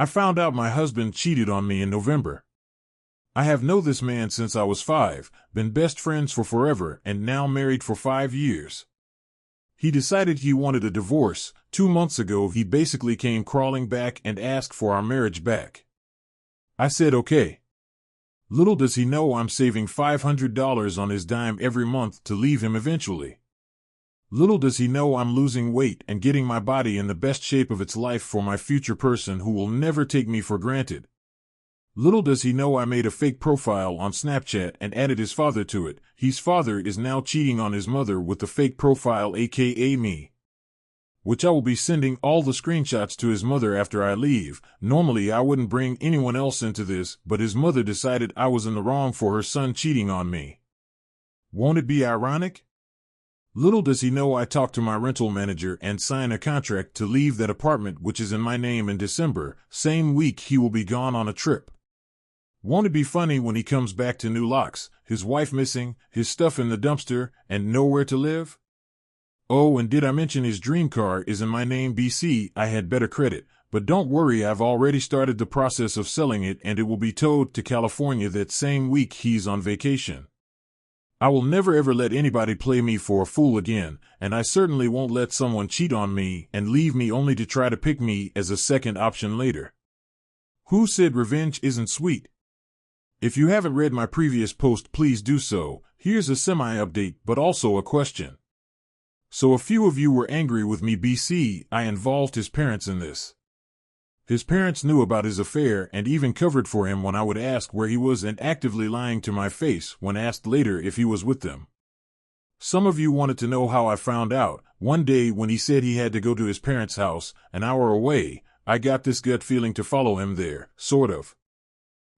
I found out my husband cheated on me in November. I have known this man since I was 5, been best friends for forever, and now married for 5 years. He decided he wanted a divorce. 2 months ago he basically came crawling back and asked for our marriage back. I said okay. Little does he know I'm saving $500 on his dime every month to leave him eventually. Little does he know I'm losing weight and getting my body in the best shape of its life for my future person who will never take me for granted. Little does he know I made a fake profile on Snapchat and added his father to it. His father is now cheating on his mother with the fake profile, aka me, which I will be sending all the screenshots to his mother after I leave. Normally I wouldn't bring anyone else into this, but his mother decided I was in the wrong for her son cheating on me. Won't it be ironic? Little does he know I talked to my rental manager and sign a contract to leave that apartment which is in my name in December. Same week he will be gone on a trip. Won't it be funny when he comes back to new locks, his wife missing, his stuff in the dumpster, and nowhere to live? Oh, and did I mention his dream car is in my name? BC, I had better credit, but don't worry, I've already started the process of selling it and it will be towed to California that same week he's on vacation. I will never ever let anybody play me for a fool again, and I certainly won't let someone cheat on me and leave me only to try to pick me as a second option later. Who said revenge isn't sweet? If you haven't read my previous post, please do so. Here's a semi-update, but also a question. So a few of you were angry with me. BC, I involved his parents in this. His parents knew about his affair and even covered for him when I would ask where he was and actively lying to my face when asked later if he was with them. Some of you wanted to know how I found out. One day when he said he had to go to his parents' house, an hour away, I got this gut feeling to follow him there, sort of.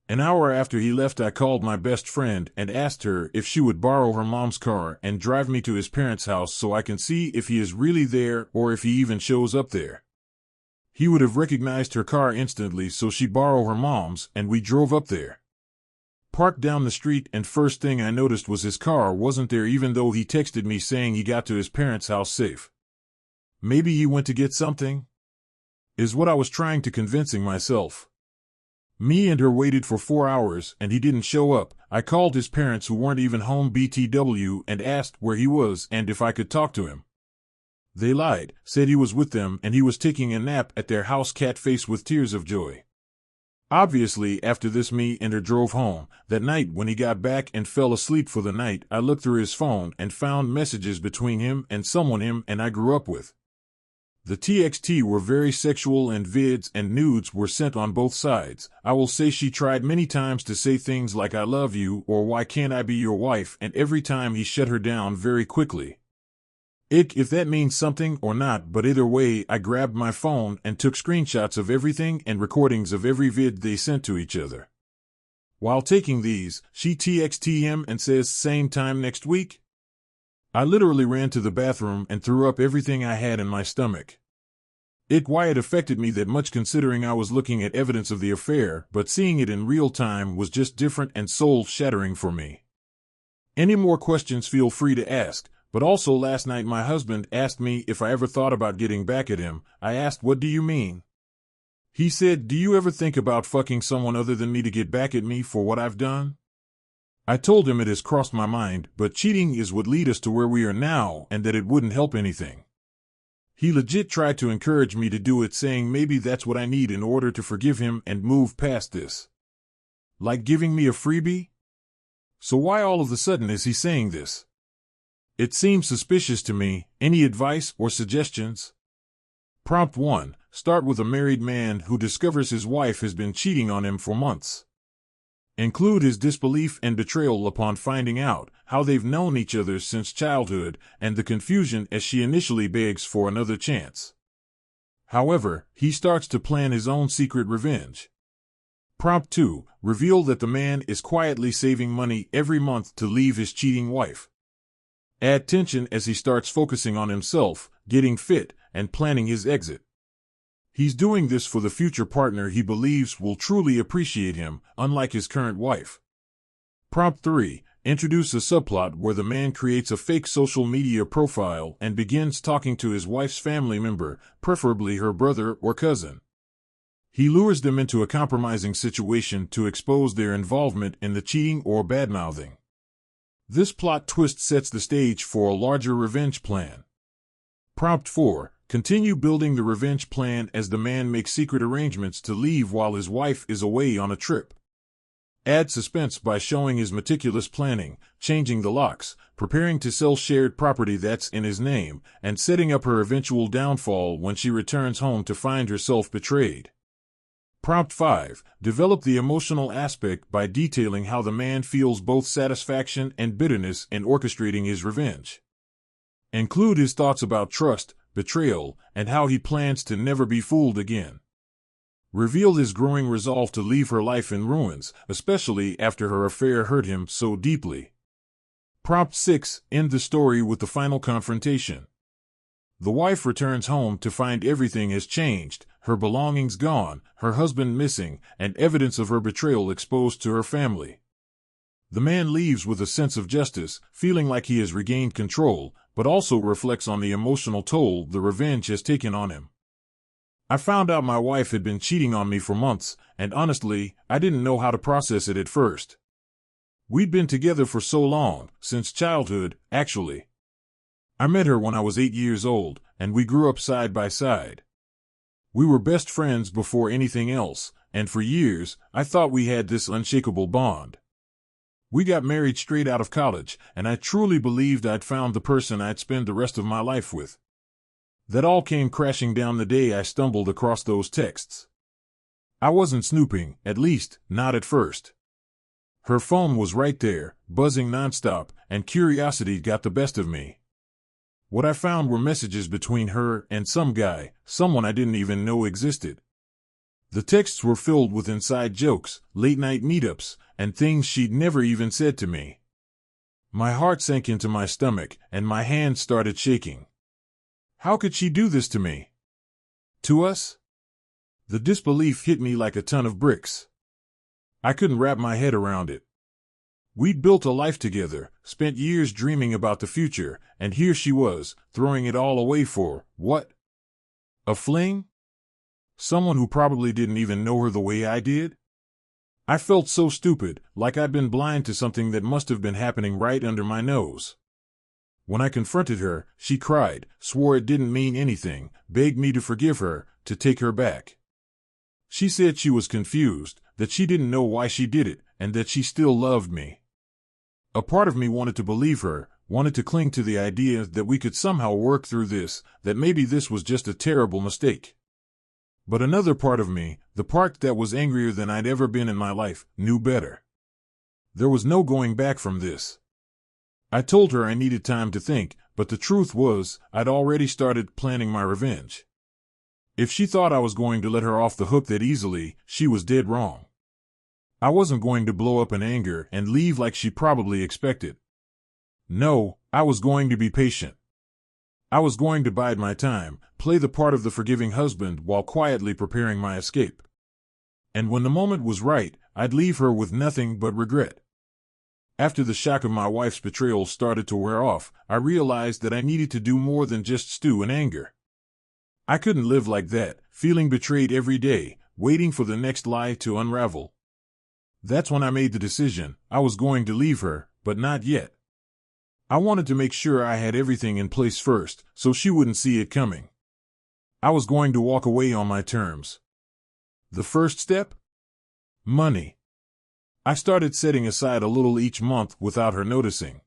An hour after he left, I called my best friend and asked her if she would borrow her mom's car and drive me to his parents' house so I can see if he is really there or if he even shows up there. He would have recognized her car instantly, so she borrowed her mom's and we drove up there. Parked down the street, and first thing I noticed was his car wasn't there, even though he texted me saying he got to his parents' house safe. Maybe he went to get something? Is what I was trying to convincing myself. Me and her waited for 4 hours and he didn't show up. I called his parents who weren't even home BTW and asked where he was and if I could talk to him. They lied, said he was with them and he was taking a nap at their house. Cat face with tears of joy. Obviously, after this, me and her drove home. That night when he got back and fell asleep for the night, I looked through his phone and found messages between him and someone him and I grew up with. The TXT were very sexual and vids and nudes were sent on both sides. I will say she tried many times to say things like I love you or why can't I be your wife, and every time he shut her down very quickly. If that means something or not, but either way, I grabbed my phone and took screenshots of everything and recordings of every vid they sent to each other. While taking these, she TXT him and says same time next week. I literally ran to the bathroom and threw up everything I had in my stomach. Why it affected me that much, considering I was looking at evidence of the affair, but seeing it in real time was just different and soul-shattering for me. Any more questions, feel free to ask, but also last night my husband asked me if I ever thought about getting back at him. I asked, what do you mean? He said, do you ever think about fucking someone other than me to get back at me for what I've done? I told him it has crossed my mind, but cheating is what led us to where we are now and that it wouldn't help anything. He legit tried to encourage me to do it, saying maybe that's what I need in order to forgive him and move past this. Like giving me a freebie? So why all of a sudden is he saying this? It seems suspicious to me. Any advice or suggestions? Prompt 1. Start with a married man who discovers his wife has been cheating on him for months. Include his disbelief and betrayal upon finding out, how they've known each other since childhood, and the confusion as she initially begs for another chance. However, he starts to plan his own secret revenge. Prompt 2. Reveal that the man is quietly saving money every month to leave his cheating wife. Add tension as he starts focusing on himself, getting fit, and planning his exit. He's doing this for the future partner he believes will truly appreciate him, unlike his current wife. Prompt 3. Introduce a subplot where the man creates a fake social media profile and begins talking to his wife's family member, preferably her brother or cousin. He lures them into a compromising situation to expose their involvement in the cheating or badmouthing. This plot twist sets the stage for a larger revenge plan. Prompt 4. Continue building the revenge plan as the man makes secret arrangements to leave while his wife is away on a trip. Add suspense by showing his meticulous planning, changing the locks, preparing to sell shared property that's in his name, and setting up her eventual downfall when she returns home to find herself betrayed. Prompt 5. Develop the emotional aspect by detailing how the man feels both satisfaction and bitterness in orchestrating his revenge. Include his thoughts about trust, betrayal, and how he plans to never be fooled again. Reveal his growing resolve to leave her life in ruins, especially after her affair hurt him so deeply. Prompt 6. End the story with the final confrontation. The wife returns home to find everything has changed, her belongings gone, her husband missing, and evidence of her betrayal exposed to her family. The man leaves with a sense of justice, feeling like he has regained control, but also reflects on the emotional toll the revenge has taken on him. I found out my wife had been cheating on me for months, and honestly, I didn't know how to process it at first. We'd been together for so long, since childhood, actually. I met her when I was 8 years old, and we grew up side by side. We were best friends before anything else, and for years, I thought we had this unshakable bond. We got married straight out of college, and I truly believed I'd found the person I'd spend the rest of my life with. That all came crashing down the day I stumbled across those texts. I wasn't snooping, at least, not at first. Her phone was right there, buzzing nonstop, and curiosity got the best of me. What I found were messages between her and some guy, someone I didn't even know existed. The texts were filled with inside jokes, late-night meetups, and things she'd never even said to me. My heart sank into my stomach, and my hands started shaking. How could she do this to me? To us? The disbelief hit me like a ton of bricks. I couldn't wrap my head around it. We'd built a life together, spent years dreaming about the future, and here she was, throwing it all away for, what? A fling? Someone who probably didn't even know her the way I did? I felt so stupid, like I'd been blind to something that must have been happening right under my nose. When I confronted her, she cried, swore it didn't mean anything, begged me to forgive her, to take her back. She said she was confused, that she didn't know why she did it, and that she still loved me. A part of me wanted to believe her, wanted to cling to the idea that we could somehow work through this, that maybe this was just a terrible mistake. But another part of me, the part that was angrier than I'd ever been in my life, knew better. There was no going back from this. I told her I needed time to think, but the truth was, I'd already started planning my revenge. If she thought I was going to let her off the hook that easily, she was dead wrong. I wasn't going to blow up in anger and leave like she probably expected. No, I was going to be patient. I was going to bide my time, play the part of the forgiving husband while quietly preparing my escape. And when the moment was right, I'd leave her with nothing but regret. After the shock of my wife's betrayal started to wear off, I realized that I needed to do more than just stew in anger. I couldn't live like that, feeling betrayed every day, waiting for the next lie to unravel. That's when I made the decision. I was going to leave her, but not yet. I wanted to make sure I had everything in place first, so she wouldn't see it coming. I was going to walk away on my terms. The first step? Money. I started setting aside a little each month without her noticing.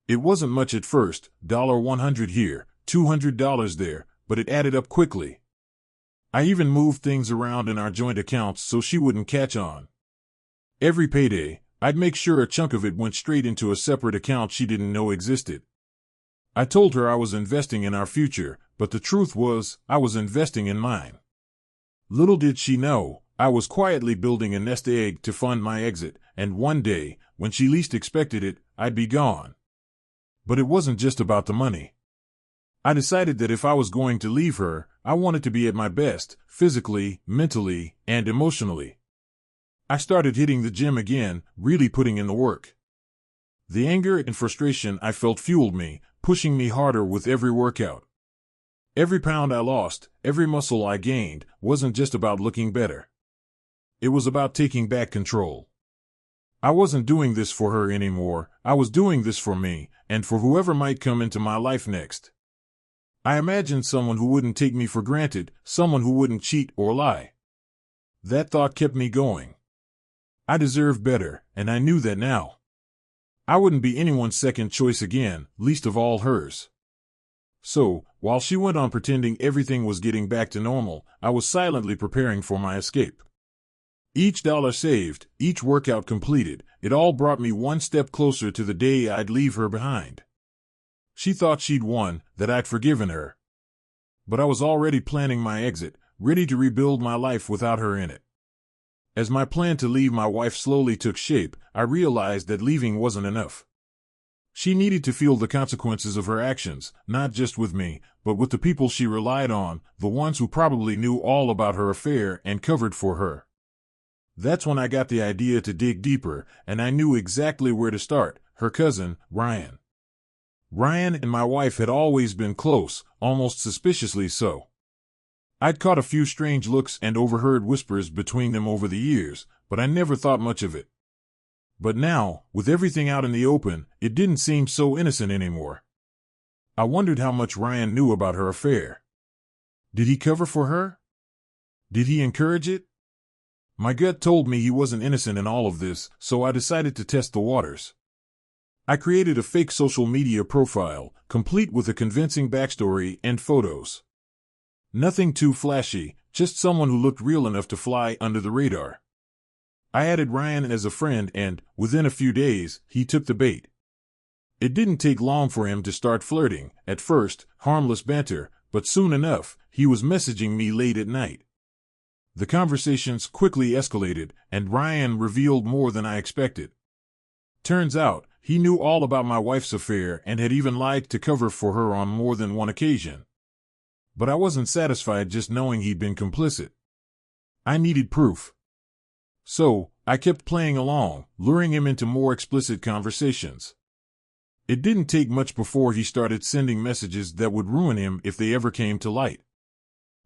It wasn't much at first, $100 here, $200 there, but it added up quickly. I even moved things around in our joint accounts so she wouldn't catch on. Every payday, I'd make sure a chunk of it went straight into a separate account she didn't know existed. I told her I was investing in our future, but the truth was, I was investing in mine. Little did she know, I was quietly building a nest egg to fund my exit, and one day, when she least expected it, I'd be gone. But it wasn't just about the money. I decided that if I was going to leave her, I wanted to be at my best, physically, mentally, and emotionally. I started hitting the gym again, really putting in the work. The anger and frustration I felt fueled me, pushing me harder with every workout. Every pound I lost, every muscle I gained, wasn't just about looking better. It was about taking back control. I wasn't doing this for her anymore, I was doing this for me, and for whoever might come into my life next. I imagined someone who wouldn't take me for granted, someone who wouldn't cheat or lie. That thought kept me going. I deserved better, and I knew that now. I wouldn't be anyone's second choice again, least of all hers. So, while she went on pretending everything was getting back to normal, I was silently preparing for my escape. Each dollar saved, each workout completed, it all brought me one step closer to the day I'd leave her behind. She thought she'd won, that I'd forgiven her. But I was already planning my exit, ready to rebuild my life without her in it. As my plan to leave my wife slowly took shape, I realized that leaving wasn't enough. She needed to feel the consequences of her actions, not just with me, but with the people she relied on, the ones who probably knew all about her affair and covered for her. That's when I got the idea to dig deeper, and I knew exactly where to start: her cousin, Ryan. Ryan and my wife had always been close, almost suspiciously so. I'd caught a few strange looks and overheard whispers between them over the years, but I never thought much of it. But now, with everything out in the open, it didn't seem so innocent anymore. I wondered how much Ryan knew about her affair. Did he cover for her? Did he encourage it? My gut told me he wasn't innocent in all of this, so I decided to test the waters. I created a fake social media profile, complete with a convincing backstory and photos. Nothing too flashy, just someone who looked real enough to fly under the radar. I added Ryan as a friend and, within a few days, he took the bait. It didn't take long for him to start flirting, at first, harmless banter, but soon enough, he was messaging me late at night. The conversations quickly escalated, and Ryan revealed more than I expected. Turns out, he knew all about my wife's affair and had even lied to cover for her on more than one occasion. But I wasn't satisfied just knowing he'd been complicit. I needed proof. So, I kept playing along, luring him into more explicit conversations. It didn't take much before he started sending messages that would ruin him if they ever came to light.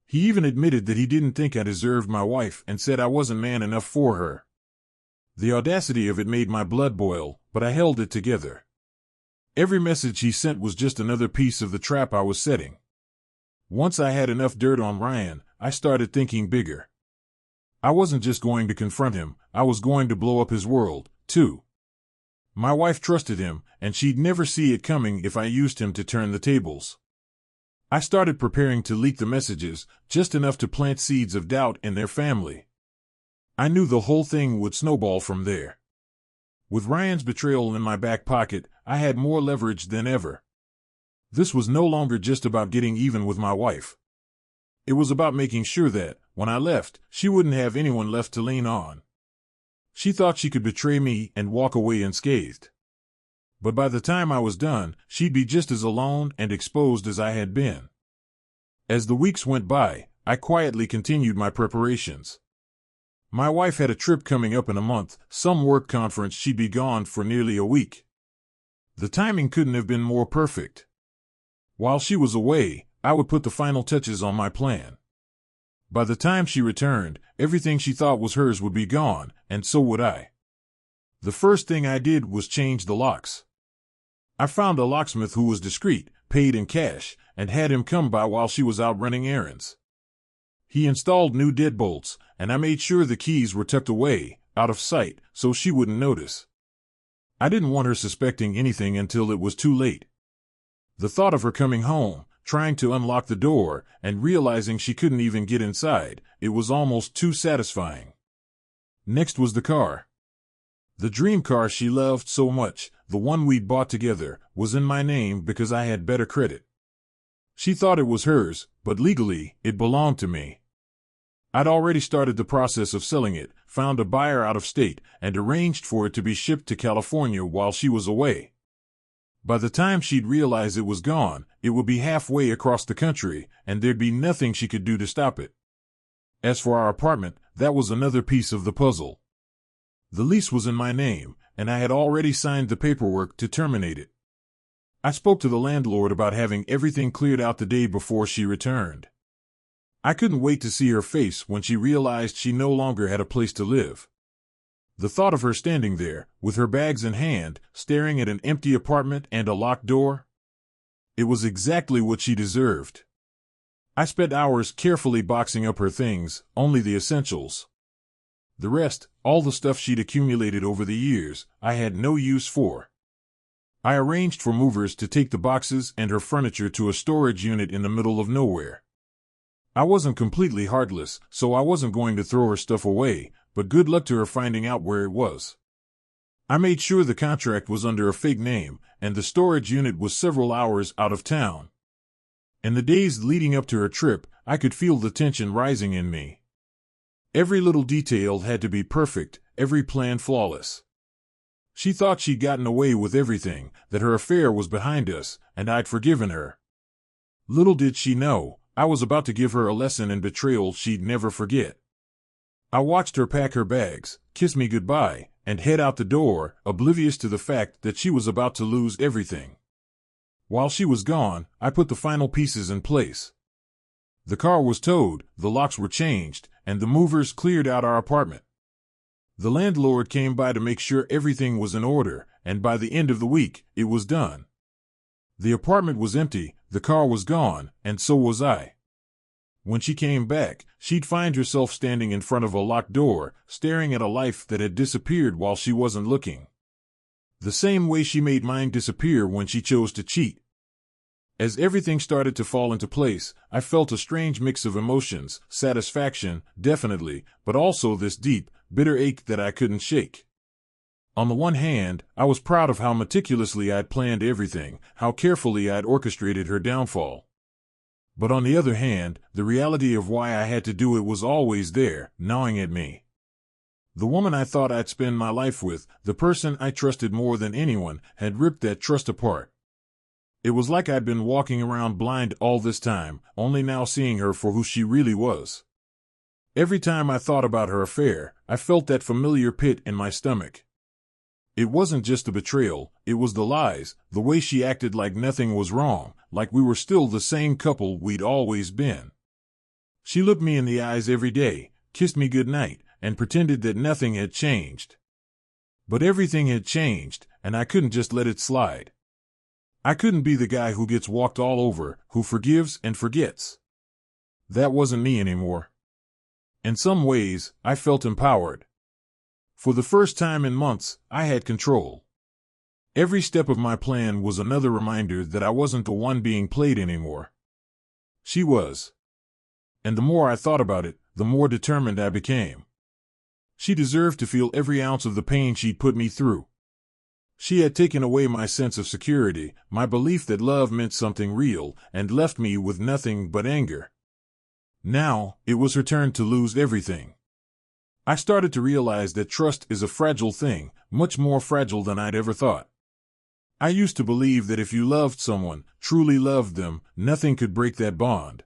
He even admitted that he didn't think I deserved my wife and said I wasn't man enough for her. The audacity of it made my blood boil, but I held it together. Every message he sent was just another piece of the trap I was setting. Once I had enough dirt on Ryan, I started thinking bigger. I wasn't just going to confront him, I was going to blow up his world, too. My wife trusted him, and she'd never see it coming if I used him to turn the tables. I started preparing to leak the messages, just enough to plant seeds of doubt in their family. I knew the whole thing would snowball from there. With Ryan's betrayal in my back pocket, I had more leverage than ever. This was no longer just about getting even with my wife. It was about making sure that, when I left, she wouldn't have anyone left to lean on. She thought she could betray me and walk away unscathed. But by the time I was done, she'd be just as alone and exposed as I had been. As the weeks went by, I quietly continued my preparations. My wife had a trip coming up in a month, some work conference. She'd be gone for nearly a week. The timing couldn't have been more perfect. While she was away, I would put the final touches on my plan. By the time she returned, everything she thought was hers would be gone, and so would I. The first thing I did was change the locks. I found a locksmith who was discreet, paid in cash, and had him come by while she was out running errands. He installed new deadbolts, and I made sure the keys were tucked away, out of sight, so she wouldn't notice. I didn't want her suspecting anything until it was too late. The thought of her coming home, trying to unlock the door, and realizing she couldn't even get inside, it was almost too satisfying. Next was the car. The dream car she loved so much, the one we'd bought together, was in my name because I had better credit. She thought it was hers, but legally, it belonged to me. I'd already started the process of selling it, found a buyer out of state, and arranged for it to be shipped to California while she was away. By the time she'd realize it was gone, it would be halfway across the country, and there'd be nothing she could do to stop it. As for our apartment, that was another piece of the puzzle. The lease was in my name, and I had already signed the paperwork to terminate it. I spoke to the landlord about having everything cleared out the day before she returned. I couldn't wait to see her face when she realized she no longer had a place to live. The thought of her standing there, with her bags in hand, staring at an empty apartment and a locked door, it was exactly what she deserved. I spent hours carefully boxing up her things, only the essentials. The rest, all the stuff she'd accumulated over the years, I had no use for. I arranged for movers to take the boxes and her furniture to a storage unit in the middle of nowhere. I wasn't completely heartless, so I wasn't going to throw her stuff away, but good luck to her finding out where it was. I made sure the contract was under a fake name, and the storage unit was several hours out of town. In the days leading up to her trip, I could feel the tension rising in me. Every little detail had to be perfect, every plan flawless. She thought she'd gotten away with everything, that her affair was behind us, and I'd forgiven her. Little did she know, I was about to give her a lesson in betrayal she'd never forget. I watched her pack her bags, kiss me goodbye, and head out the door, oblivious to the fact that she was about to lose everything. While she was gone, I put the final pieces in place. The car was towed, the locks were changed, and the movers cleared out our apartment. The landlord came by to make sure everything was in order, and by the end of the week, it was done. The apartment was empty, the car was gone, and so was I. When she came back, she'd find herself standing in front of a locked door, staring at a life that had disappeared while she wasn't looking. The same way she made mine disappear when she chose to cheat. As everything started to fall into place, I felt a strange mix of emotions, satisfaction, definitely, but also this deep, bitter ache that I couldn't shake. On the one hand, I was proud of how meticulously I'd planned everything, how carefully I'd orchestrated her downfall. But on the other hand, the reality of why I had to do it was always there, gnawing at me. The woman I thought I'd spend my life with, the person I trusted more than anyone, had ripped that trust apart. It was like I'd been walking around blind all this time, only now seeing her for who she really was. Every time I thought about her affair, I felt that familiar pit in my stomach. It wasn't just the betrayal, it was the lies, the way she acted like nothing was wrong, like we were still the same couple we'd always been. She looked me in the eyes every day, kissed me goodnight, and pretended that nothing had changed. But everything had changed, and I couldn't just let it slide. I couldn't be the guy who gets walked all over, who forgives and forgets. That wasn't me anymore. In some ways, I felt empowered. For the first time in months, I had control. Every step of my plan was another reminder that I wasn't the one being played anymore. She was. And the more I thought about it, the more determined I became. She deserved to feel every ounce of the pain she'd put me through. She had taken away my sense of security, my belief that love meant something real, and left me with nothing but anger. Now, it was her turn to lose everything. I started to realize that trust is a fragile thing, much more fragile than I'd ever thought. I used to believe that if you loved someone, truly loved them, nothing could break that bond.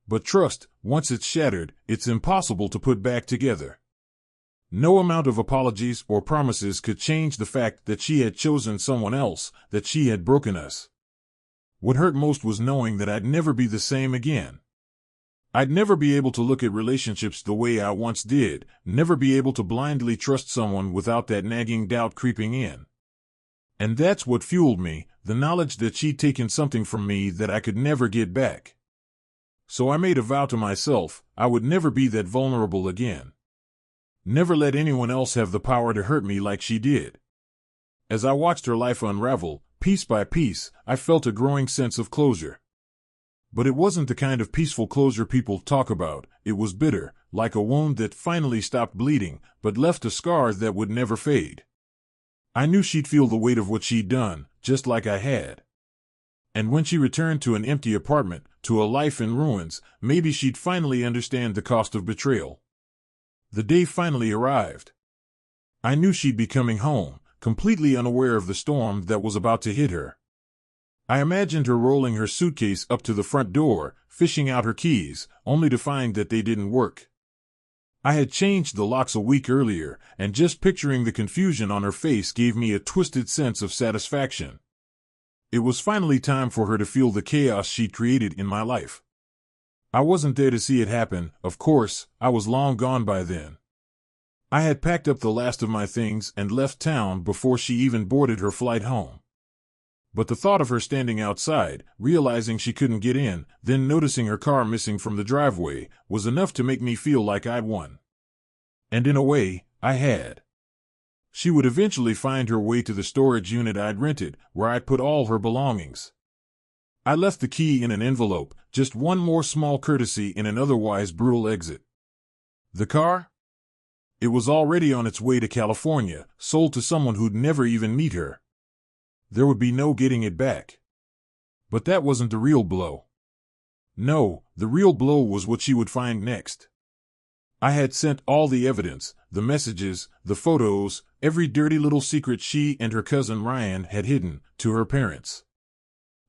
But trust, once it's shattered, it's impossible to put back together. No amount of apologies or promises could change the fact that she had chosen someone else, that she had broken us. What hurt most was knowing that I'd never be the same again. I'd never be able to look at relationships the way I once did, never be able to blindly trust someone without that nagging doubt creeping in. And that's what fueled me, the knowledge that she'd taken something from me that I could never get back. So I made a vow to myself, I would never be that vulnerable again. Never let anyone else have the power to hurt me like she did. As I watched her life unravel, piece by piece, I felt a growing sense of closure. But it wasn't the kind of peaceful closure people talk about. It was bitter, like a wound that finally stopped bleeding, but left a scar that would never fade. I knew she'd feel the weight of what she'd done, just like I had. And when she returned to an empty apartment, to a life in ruins, maybe she'd finally understand the cost of betrayal. The day finally arrived. I knew she'd be coming home, completely unaware of the storm that was about to hit her. I imagined her rolling her suitcase up to the front door, fishing out her keys, only to find that they didn't work. I had changed the locks a week earlier, and just picturing the confusion on her face gave me a twisted sense of satisfaction. It was finally time for her to feel the chaos she created in my life. I wasn't there to see it happen, of course. I was long gone by then. I had packed up the last of my things and left town before she even boarded her flight home. But the thought of her standing outside, realizing she couldn't get in, then noticing her car missing from the driveway, was enough to make me feel like I'd won. And in a way, I had. She would eventually find her way to the storage unit I'd rented, where I'd put all her belongings. I left the key in an envelope, just one more small courtesy in an otherwise brutal exit. The car? It was already on its way to California, sold to someone who'd never even meet her. There would be no getting it back. But that wasn't the real blow. No, the real blow was what she would find next. I had sent all the evidence, the messages, the photos, every dirty little secret she and her cousin Ryan had hidden, to her parents.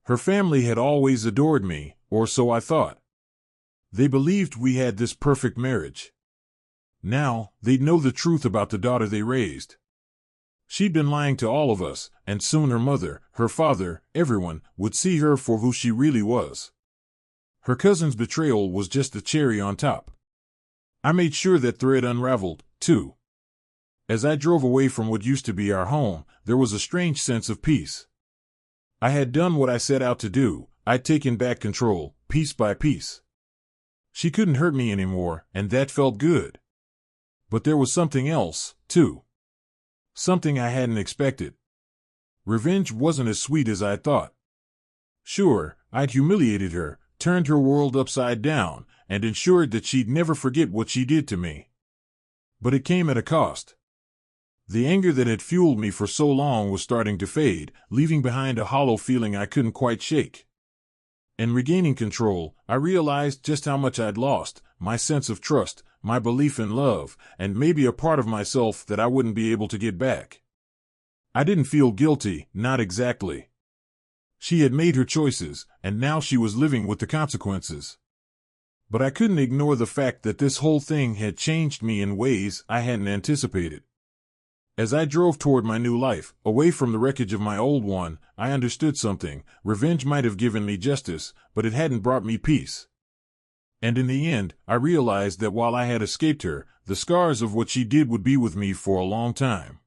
Her family had always adored me, or so I thought. They believed we had this perfect marriage. Now, they'd know the truth about the daughter they raised. She'd been lying to all of us, and soon her mother, her father, everyone, would see her for who she really was. Her cousin's betrayal was just the cherry on top. I made sure that thread unraveled, too. As I drove away from what used to be our home, there was a strange sense of peace. I had done what I set out to do. I'd taken back control, piece by piece. She couldn't hurt me anymore, and that felt good. But there was something else, too. Something I hadn't expected. Revenge wasn't as sweet as I thought. Sure, I'd humiliated her, turned her world upside down, and ensured that she'd never forget what she did to me. But it came at a cost. The anger that had fueled me for so long was starting to fade, leaving behind a hollow feeling I couldn't quite shake. In regaining control, I realized just how much I'd lost, my sense of trust, my belief in love, and maybe a part of myself that I wouldn't be able to get back. I didn't feel guilty, not exactly. She had made her choices, and now she was living with the consequences. But I couldn't ignore the fact that this whole thing had changed me in ways I hadn't anticipated. As I drove toward my new life, away from the wreckage of my old one, I understood something. Revenge might have given me justice, but it hadn't brought me peace. And in the end, I realized that while I had escaped her, the scars of what she did would be with me for a long time.